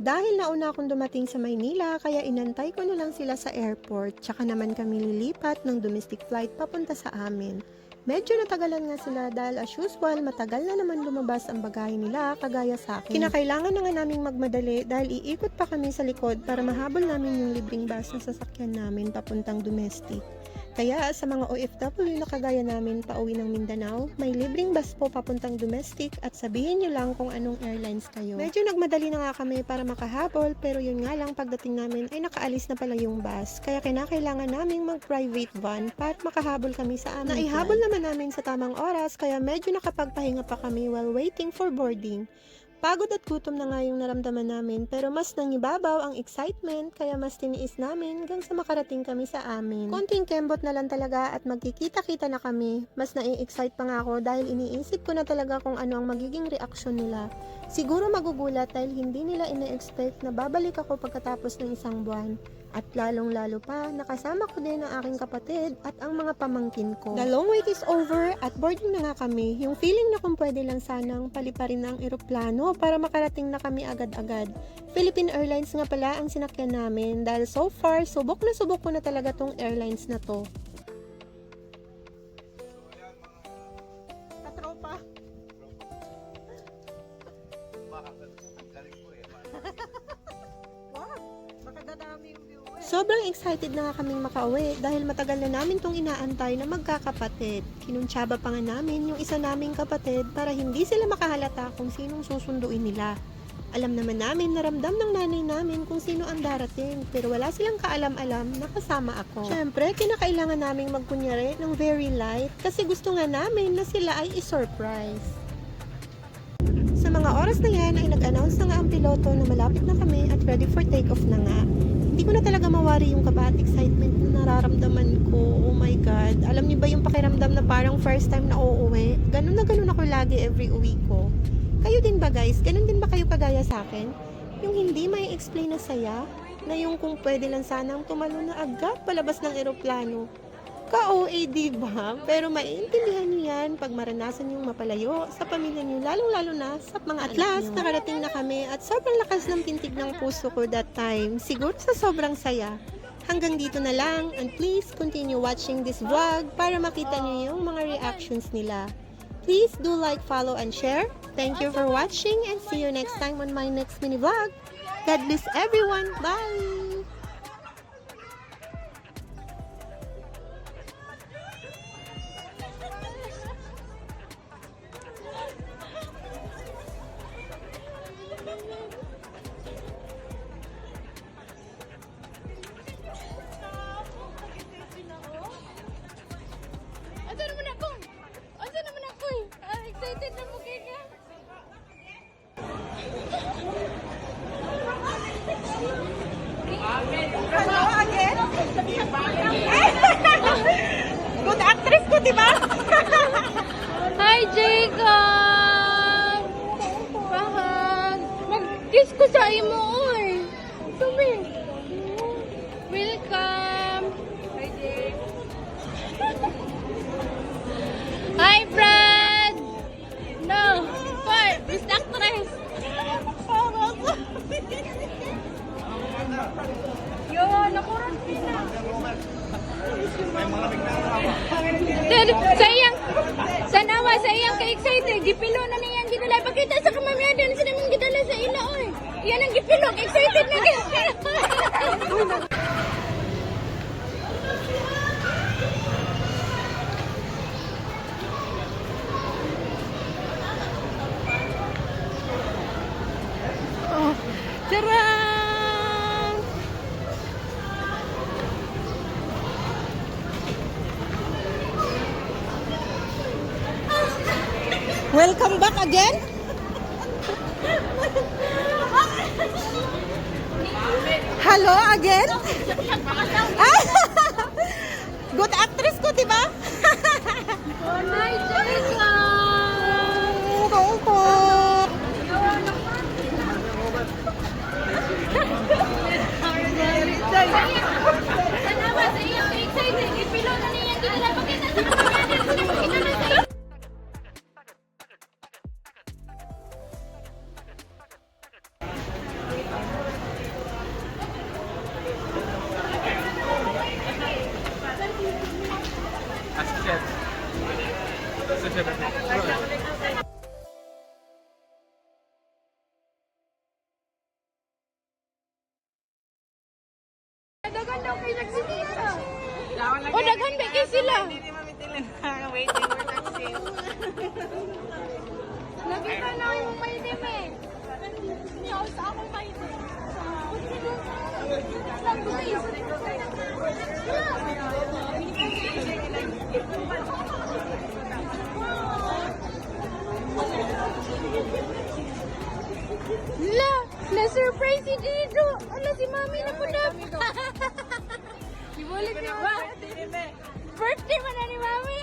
Dahil nauna akong dumating sa Maynila, kaya inantay ko na lang sila sa airport, tsaka naman kami lilipat ng domestic flight papunta sa amin. Medyo natagalan nga sila dahil as usual, matagal na naman lumabas ang bagahe nila kagaya sa akin. Kinakailangan na nga naming magmadali dahil iikot pa kami sa likod para mahabol namin yung libreng bus na sasakyan namin papuntang domestic. Kaya sa mga OFW na kagaya namin pauwi ng Mindanao, may libreng bus po papuntang domestic at sabihin nyo lang kung anong airlines kayo. Medyo nagmadali na nga kami para makahabol pero yun nga lang pagdating namin ay nakaalis na pala yung bus. Kaya kinakailangan naming mag-private van para makahabol kami sa amin. Naihabol naman namin sa tamang oras kaya medyo nakapagpahinga pa kami while waiting for boarding. Pagod at gutom na nga yung naramdaman namin pero mas nangibabaw ang excitement kaya mas tiniis namin hanggang sa makarating kami sa amin. Konting kembot na lang talaga at magkikita-kita na kami. Mas nai-excite pa nga ako dahil iniisip ko na talaga kung ano ang magiging reaksyon nila. Siguro magugulat dahil hindi nila ina-expect na babalik ako pagkatapos ng isang buwan. At lalong-lalo pa, nakasama ko din ang aking kapatid at ang mga pamangkin ko. The long wait is over at boarding na nga kami. Yung feeling na kung pwede lang sanang paliparin na ang eroplano para makarating na kami agad-agad. Philippine Airlines nga pala ang sinakyan namin dahil so far, subok ko na talaga tong airlines na to. Katropa. Sobrang excited na nga kaming makauwi dahil matagal na namin tong inaantay na magkakapatid. Kinuntsaba pa nga namin yung isa naming kapatid para hindi sila makahalata kung sinong susunduin nila. Alam naman namin na ramdam ng nanay namin kung sino ang darating pero wala silang kaalam-alam na kasama ako. Siyempre, kinakailangan naming magkunyari ng very light kasi gusto nga namin na sila ay i-surprise. Sa mga oras na yan ay nag-announce na nga ang piloto na malapit na kami at ready for take-off na nga. Hindi ko na talaga mawari yung kaba at excitement na nararamdaman ko. Oh my God. Alam niyo ba yung pakiramdam na parang first time na uuwi? Ganun na ganun ako lagi every uwi ko. Kayo din ba guys? Ganun din ba kayo kagaya sa akin? Yung hindi may explain na saya? Na yung kung pwede lang sanang tumalon na agad palabas ng eroplano? Ka-OA diba? Pero maiintindihan niyo yan pag maranasan yung mapalayo sa pamilya niyo, lalong-lalo na sa mga at last, nakarating na kami at sobrang lakas ng tintig ng puso ko that time. Siguro sa sobrang saya. Hanggang dito na lang and please continue watching this vlog para makita niyo yung mga reactions nila. Please do like, follow, and share. Thank you for watching and see you next time on my next mini vlog. God bless everyone. Bye! Excited na mo kaya. Hello again? Good actress ko, diba? Hi, Jacob! Bakit? Mag-kiss ko sa imo, oy. Tumi. Welcome. Hi, Jake. Hi, Brad! No, what? Miss Actress. Yo, nakuran pina. Sayang. Sanawa, sayang ka-excited. Gipilo na niyan gidala. Pakita sa kamamaya din sa namang gidala sa ila, oy. Yan ang gipilo. Excited na kayo. Tara! Welcome back again? Hello again? Good actress ko, diba? Hi, Jacob! Oo po. Sanawa, sayang ka-excited. Gipilo na niyan gidala. Pakita sa kamamaya din sa namang gidala sa ila. Dagan daw kay nagsinita. O, daghan ba kay sila? Waiting for taxi. Lagi ka na yung may dime. Niyaw sa akong may dime. La! Na-surprise si Dido! Ala, si Mami na po na! Ibulit niyo ba? Birthday mo na ni Mami!